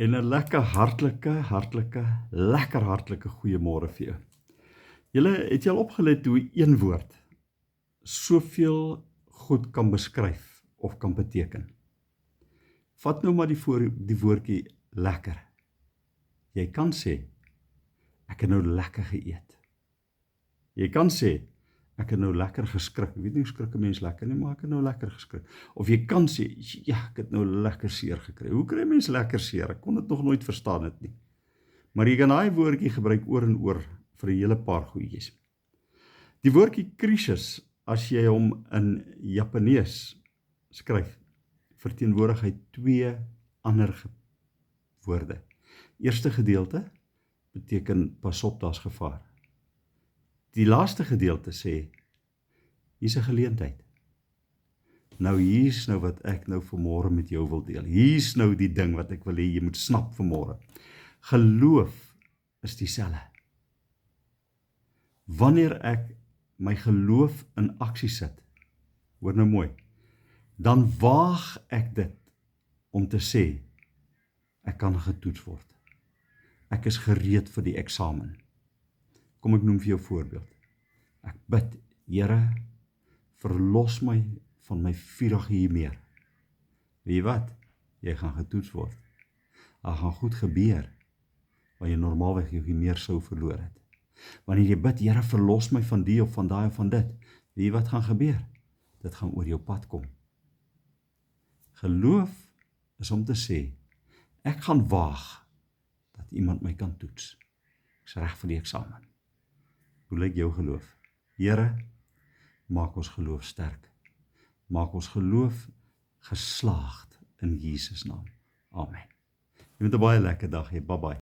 En 'n lekker hartlike goeiemôre vir jou. Het jy al opgelet hoe een woord soveel goed kan beskryf of kan beteken? Vat nou maar die woordjie lekker. Jy kan sê, ek het nou lekker geëet. Jy kan sê, ek het nou lekker geskrik. Ek weet nie hoe skrik 'n mens lekker nie, maar ek het nou lekker geskrik. Of jy kan sê, ja, ek het nou lekker seer gekry. Hoe kry mens lekker seer? Ek kon dit nog nooit verstaan het nie. Maar jy kan daai woordjie gebruik oor en oor vir 'n hele paar goedjies. Die woordjie krisis, as jy hom in Japanees skryf, verteenwoordig hy 2 ander woorde. Eerste gedeelte beteken pas op, daar's gevaar. Die laaste gedeelte sê, hier's 'n geleentheid. Nou hier's nou wat ek nou vanmôre met jou wil deel. Hier's nou die ding wat ek wil hê jy moet snap vanmôre. Geloof is dieselfde. Wanneer ek my geloof in aksie sit, hoor nou mooi, dan waag ek dit om te sê, ek kan getoets word. Ek is gereed vir die eksamen. Kom ek noem vir jou voorbeeld. Ek bid, Here, verlos my van my vurige humeur. Weet jy wat? Jy gaan getoets word. Dit gaan goed gebeur, waar jy normaalweg jou humeur sou verloor het. Wanneer jy bid, Here, verlos my van die of van daai of van dit, weet jy wat gaan gebeur? Dit gaan oor jou pad kom. Geloof is om te sê, ek gaan waag dat iemand my kan toets. Ek is reg vir die eksamen. Hoe lyk jou geloof? Here, maak ons geloof sterk. Maak ons geloof geslaagd in Jesus naam. Amen. Jy moet 'n baie lekker dag hê. Bye bye.